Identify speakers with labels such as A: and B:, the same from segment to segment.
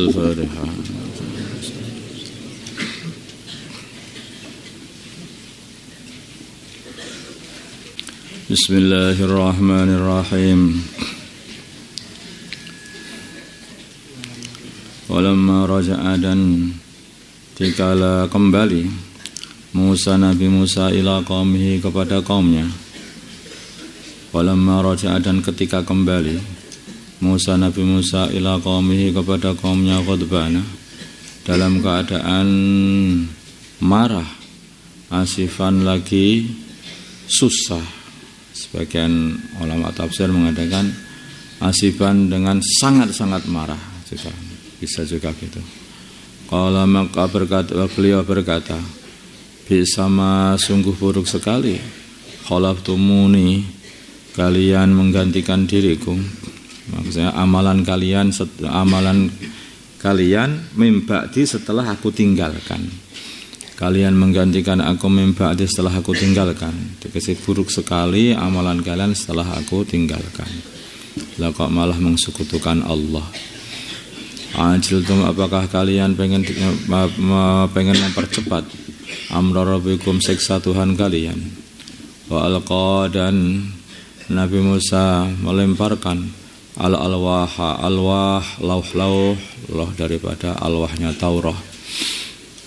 A: Al-Fatihah. Bismillahirrahmanirrahim. Walamma raja'a, dan dikala kembali Nabi Musa ila qaumihi, kepada kaumnya. Walamma raja'a, dan ketika kembali Nabi Musa ila qaumihi, kepada kaumnya, ghadbana, dalam keadaan marah, asifan, lagi susah. Sebagian ulama tafsir mengatakan asifan dengan sangat-sangat marah juga, bisa juga gitu. Qala, maka beliau berkata, bisama, sungguh buruk sekali, khalaftumuni, kalian menggantikan diriku. Maksudnya amalan kalian mimba'di, setelah aku tinggalkan. Kalian menggantikan aku mimba'di, setelah aku tinggalkan. Dikasih buruk sekali amalan kalian setelah aku tinggalkan. Lah kok malah mensekutukan Allah. Ajiltum, apakah kalian pengen mempercepat amra rabbikum, siksa Tuhan kalian. Wa alqa, dan Nabi Musa melemparkan alwah, lauh daripada alwahnya Taurah,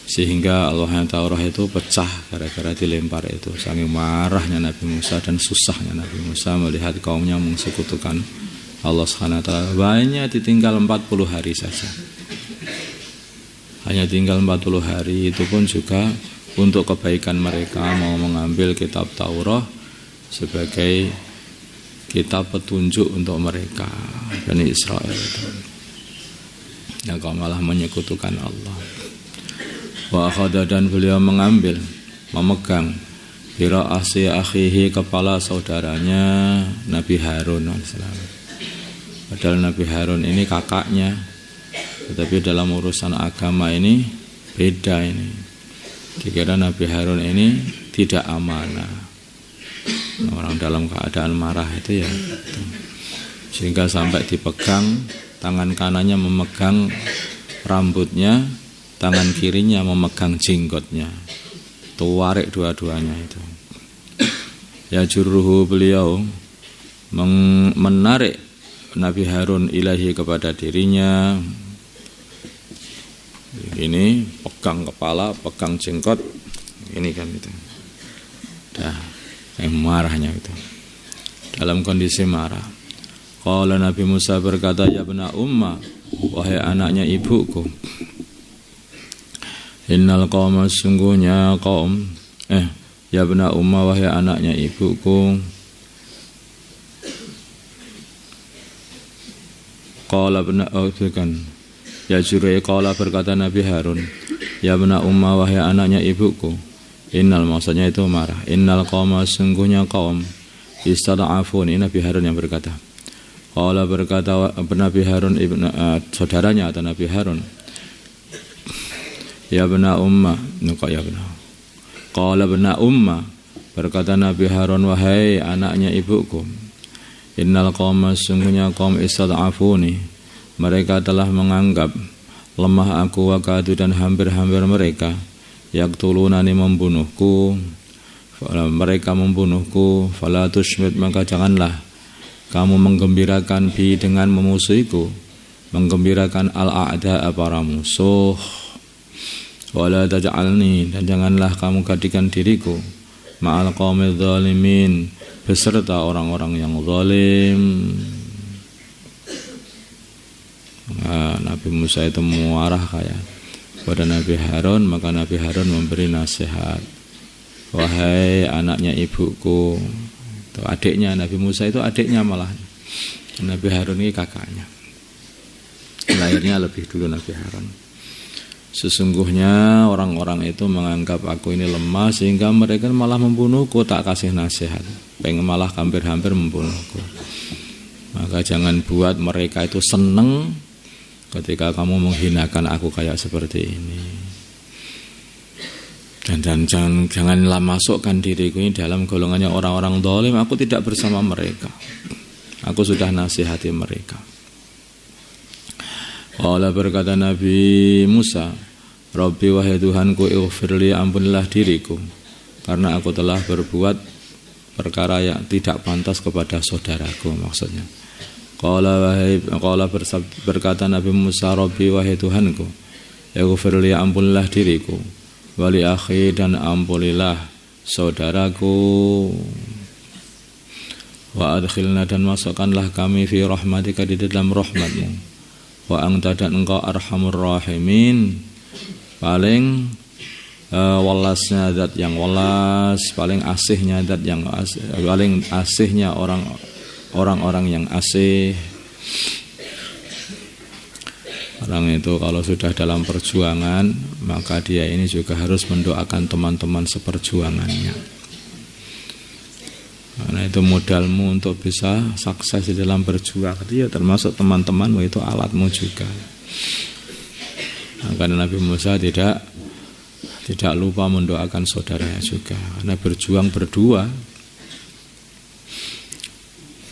A: sehingga alwahnya Taurah itu pecah gara-gara dilempar itu. Saking marahnya Nabi Musa dan susahnya Nabi Musa melihat kaumnya mensekutukan Allah Subhanahu wa taala. Banyak ditinggal 40 hari saja. Hanya tinggal 40 hari, itu pun juga untuk kebaikan mereka, mau mengambil kitab Taurat sebagai kitab petunjuk untuk mereka, Bani Israel itu. Ya, kau malah menyekutukan Allah. Wa akhadha, dan beliau mengambil, memegang bira'asi akhihi, kepala saudaranya Nabi Harun alaihissalam. Padahal Nabi Harun ini kakaknya, tetapi dalam urusan agama ini beda ini. Dikira Nabi Harun ini tidak amanah. Orang dalam keadaan marah itu ya, sehingga sampai dipegang, tangan kanannya memegang rambutnya, tangan kirinya memegang jenggotnya, tuarik dua-duanya itu. Ya juruhu, beliau menarik Nabi Harun ilahi, kepada dirinya. Ini pegang kepala, pegang jenggot, ini kan itu. Dah marahnya itu, dalam kondisi marah. Qala, Nabi Musa berkata, ya bna umma, wahai anaknya ibuku, innal qauma, sungguhnya kaum, ya bna umma, wahai anaknya ibuku. Qala bna, kan ya jurai, qala berkata Nabi Harun, ya bna umma, wahai anaknya ibuku. Innal, maksudnya itu marah. Innal qauma, sungguhnya kaum, istada'afun, ini Nabi Harun yang berkata. Qala, berkata Nabi Harun saudaranya atau Nabi Harun, ya bna umma, ya bna. Qala bna umma, berkata Nabi Harun, wahai anaknya ibuku. Innal qauma, sungguhnya kaum, istada'afuni, mereka telah menganggap lemah aku, wakadu, dan hampir-hampir mereka. Yaqtulunani, membunuhku, mereka membunuhku. Fala tushmit, maka janganlah kamu menggembirakan bi, dengan memusuhiku, menggembirakan al-a'da, para musuh. Wala taj'alni, dan janganlah kamu jadikan diriku ma'al qaumidz zalimin, beserta orang-orang yang zalim. Nabi Musa itu marah kayak pada Nabi Harun, maka Nabi Harun memberi nasihat, wahai anaknya ibuku. Itu adiknya Nabi Musa, itu adiknya malah. Nabi Harun ini kakaknya, lahirnya lebih dulu Nabi Harun. Sesungguhnya orang-orang itu menganggap aku ini lemah, sehingga mereka malah membunuhku, tak kasih nasihat, pengen malah hampir-hampir membunuhku. Maka jangan buat mereka itu seneng ketika kamu menghinakan aku kayak seperti ini. Dan janganlah masukkan diriku ini dalam golongannya orang-orang zalim. Aku tidak bersama mereka. Aku sudah nasihati mereka. Qala berkata Nabi Musa, Rabbi wahai Tuhanku, ighfirli, ampunilah diriku, karena aku telah berbuat perkara yang tidak pantas kepada saudaraku, maksudnya. Berkata Nabi Musa, Rabbi wahai Tuhanku, ighfirli, ampunilah diriku, wali akhi, dan ampunilah saudaraku, wa adkhilna, dan masukkanlah kami fi rahmatika, di dalam rahmatmu, wa anta, dan engkau arhamur rahimin, paling welasnya zat yang welas, paling asihnya zat yang paling asihnya orang-orang yang asih. Orang itu kalau sudah dalam perjuangan, maka dia ini juga harus mendoakan teman-teman seperjuangannya. Karena itu modalmu untuk bisa sukses di dalam berjuang. Dia termasuk teman-temanmu, itu alatmu juga. Maka Nabi Musa tidak lupa mendoakan saudaranya juga, karena berjuang berdua.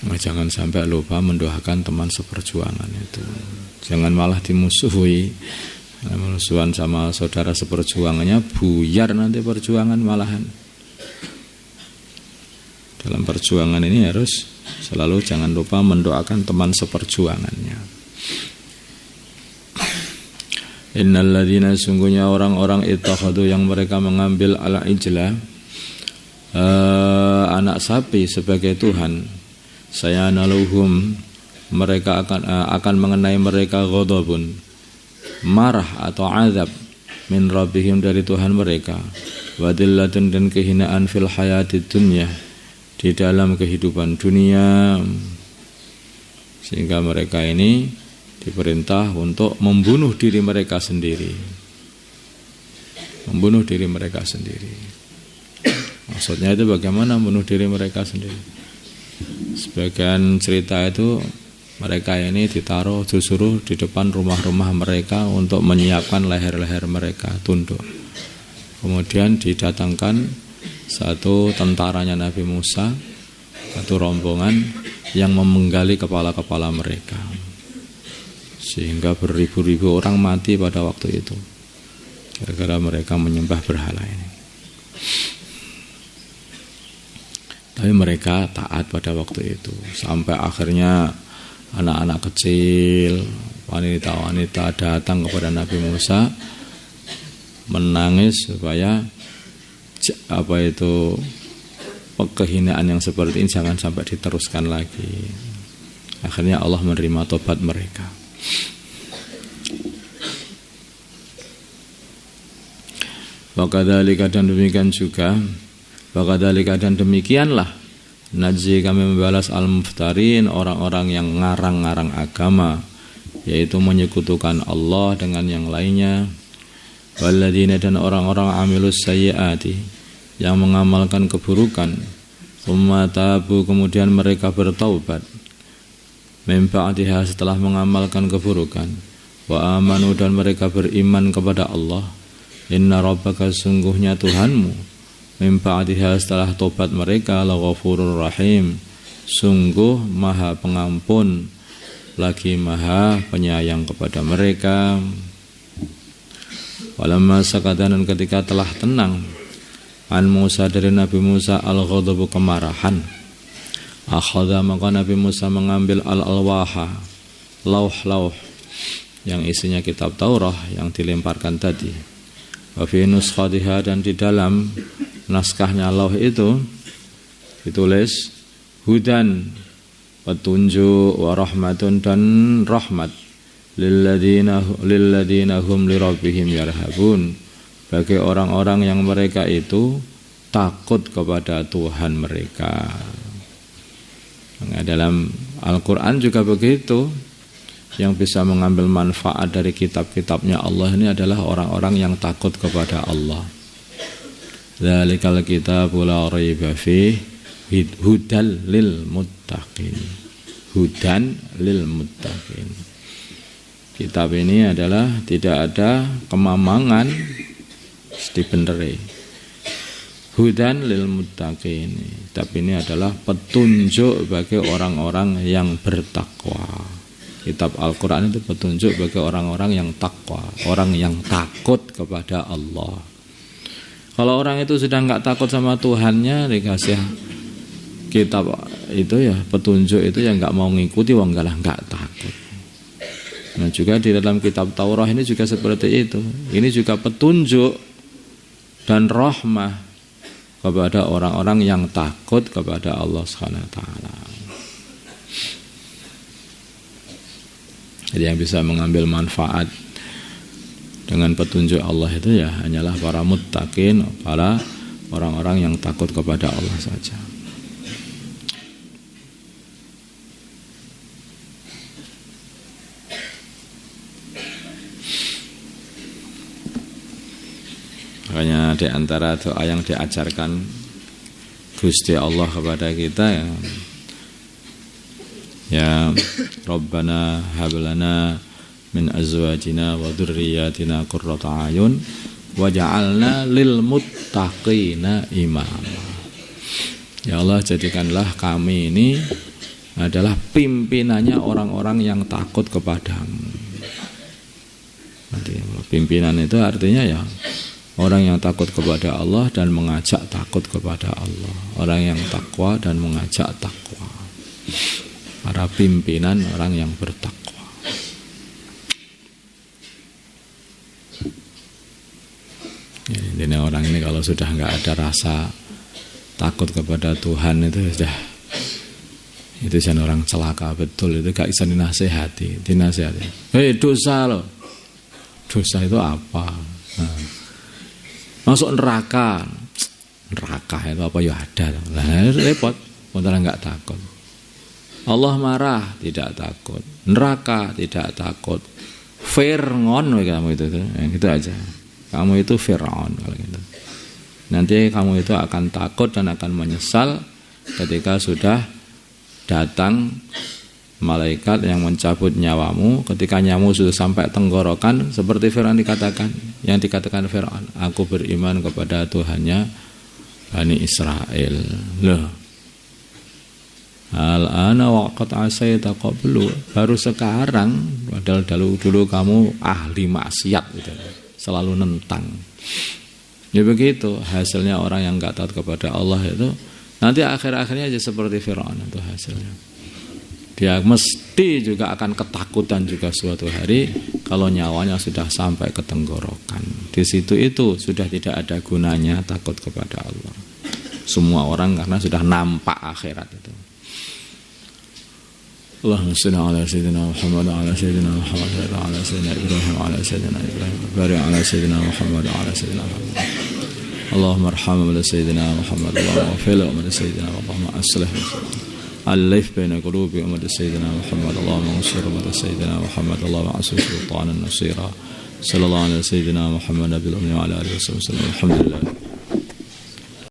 A: Nah, jangan sampai lupa mendoakan teman seperjuangan itu. Jangan malah dimusuhi. Musuhan sama saudara seperjuangannya, buyar nanti perjuangan malahan. Dalam perjuangan ini harus selalu jangan lupa mendoakan teman seperjuangannya. Innal ladzina, sungguhnya orang-orang ittakhadhu, yang mereka mengambil al-ijla, anak sapi sebagai Tuhan, sayanaluhum, mereka akan mengenai mereka ghadabun, marah atau azab, min rabbihim, dari Tuhan mereka, wa dillatun, dan kehinaan, fil hayatid dunya, di dalam kehidupan dunia. Sehingga mereka ini diperintah untuk membunuh diri mereka sendiri. Membunuh diri mereka sendiri. Maksudnya itu bagaimana membunuh diri mereka sendiri? Sebagian cerita itu mereka ini disuruh di depan rumah-rumah mereka untuk menyiapkan leher-leher mereka tunduk. Kemudian didatangkan satu tentaranya Nabi Musa, satu rombongan yang memenggali kepala-kepala mereka, sehingga beribu-ribu orang mati pada waktu itu gara-gara mereka menyembah berhala ini. Tapi mereka taat pada waktu itu, sampai akhirnya anak-anak kecil, wanita-wanita datang kepada Nabi Musa menangis supaya kehinaan yang seperti ini jangan sampai diteruskan lagi. Akhirnya Allah menerima tobat mereka. Wakadzalika, dan demikian juga, wakadzalika, dan demikianlah, najzi, kami membalas al-muftarin, orang-orang yang ngarang-ngarang agama, yaitu menyekutukan Allah dengan yang lainnya. Walladzina, dan orang-orang amilus sayyiati, yang mengamalkan keburukan, tsumma tabu, kemudian mereka bertaubat, min ba'diha, setelah mengamalkan keburukan, wa amanu, dan mereka beriman kepada Allah. Inna rabbaka, sungguhnya Tuhanmu, min ba'diha, setelah taubat mereka, laghafurur rahim, sungguh maha pengampun lagi maha penyayang kepada mereka. Walamma sakata, dan ketika telah tenang, an Musa, dari Nabi Musa, al-ghadabu, kemarahan, akhadha, maka Nabi Musa mengambil al-alwaha, lauh-lauh yang isinya kitab Taurat yang dilemparkan tadi, wa fi nuskhatiha, dan di dalam naskahnya lauh itu ditulis hudan, petunjuk, wa rahmatun, dan rahmat, lilladzina hum lirabbihim yarhabun, bagi orang-orang yang mereka itu takut kepada Tuhan mereka. Nah, dalam Al-Quran juga begitu. Yang bisa mengambil manfaat dari kitab-kitabnya Allah ini adalah orang-orang yang takut kepada Allah. Dzalikal kitabu la raiba fihi hudal lil muttaqin. Hudan lil muttaqin. Kitab ini adalah tidak ada kemamangan, dibeneri. Hudan lil muttaqin. Kitab ini adalah petunjuk bagi orang-orang yang bertakwa. Kitab Al-Quran itu petunjuk bagi orang-orang yang takwa, orang yang takut kepada Allah. Kalau orang itu sudah nggak takut sama Tuhannya, dikasih kitab itu ya, petunjuk itu ya nggak mau ngikuti, wong nggak takut. Nah juga di dalam kitab Taurat ini juga seperti itu. Ini juga petunjuk dan rahmah kepada orang-orang yang takut kepada Allah Subhanahu wa taala. Jadi yang bisa mengambil manfaat dengan petunjuk Allah itu ya hanyalah para muttaqin, para orang-orang yang takut kepada Allah saja. Makanya di antara doa yang diajarkan Gusti Allah kepada kita ya Rabbana hablana min azwajina wa dzurriyyatina qurrata a'yun waj'alna lil muttaqina imama. Ya Allah, jadikanlah kami ini adalah pimpinannya orang-orang yang takut kepadamu. Nanti pimpinan itu artinya ya orang yang takut kepada Allah dan mengajak takut kepada Allah. Orang yang takwa dan mengajak takwa. Para pimpinan orang yang bertakwa. Ya, ini orang ini kalau sudah nggak ada rasa takut kepada Tuhan itu sudah, itu jangan orang celaka betul, itu gak bisa dinasehati. Hei dosa loh, dosa itu apa? Nah, masuk neraka itu apa ya ada, nah, repot, padahal nggak takut. Allah marah tidak takut, neraka tidak takut, Fir'aun kamu itu gitu aja. Kamu itu Fir'aun kalau gitu. Nanti kamu itu akan takut dan akan menyesal ketika sudah datang malaikat yang mencabut nyawamu. Ketika nyawamu sudah sampai tenggorokan, seperti Fir'aun yang dikatakan Fir'aun, aku beriman kepada Tuhannya Bani Israel. Loh, al-ana waqad asaita qablu, baru sekarang, padahal dulu kamu ahli maksiat gitu, selalu nentang. Ya begitu hasilnya orang yang enggak taat kepada Allah itu, nanti akhir-akhirnya aja seperti Fir'aun itu hasilnya. Dia mesti juga akan ketakutan juga suatu hari kalau nyawanya sudah sampai ke tenggorokan. Di situ itu sudah tidak ada gunanya takut kepada Allah. Semua orang karena sudah nampak akhirat itu. Allahumma shalli ala sayyidina Muhammad wa ala sayyidina Muhammad wa ala sayyidina Ibrahim wa ala sayyidina Ibrahim wa barik ala sayyidina Muhammad wa ala sayyidina Muhammad. Allahumma arhamna bi sayyidina Muhammad wa fil ummi sayyidina Allahumma aslih alif baina qulubi ummi sayyidina Muhammad Allahumma ansur ummi sayyidina Muhammad Allahumma asif sultanan nasira sallallahu alaihi sayyidina Muhammad nabil ummi wa ala alihi wasallam. Alhamdulillah.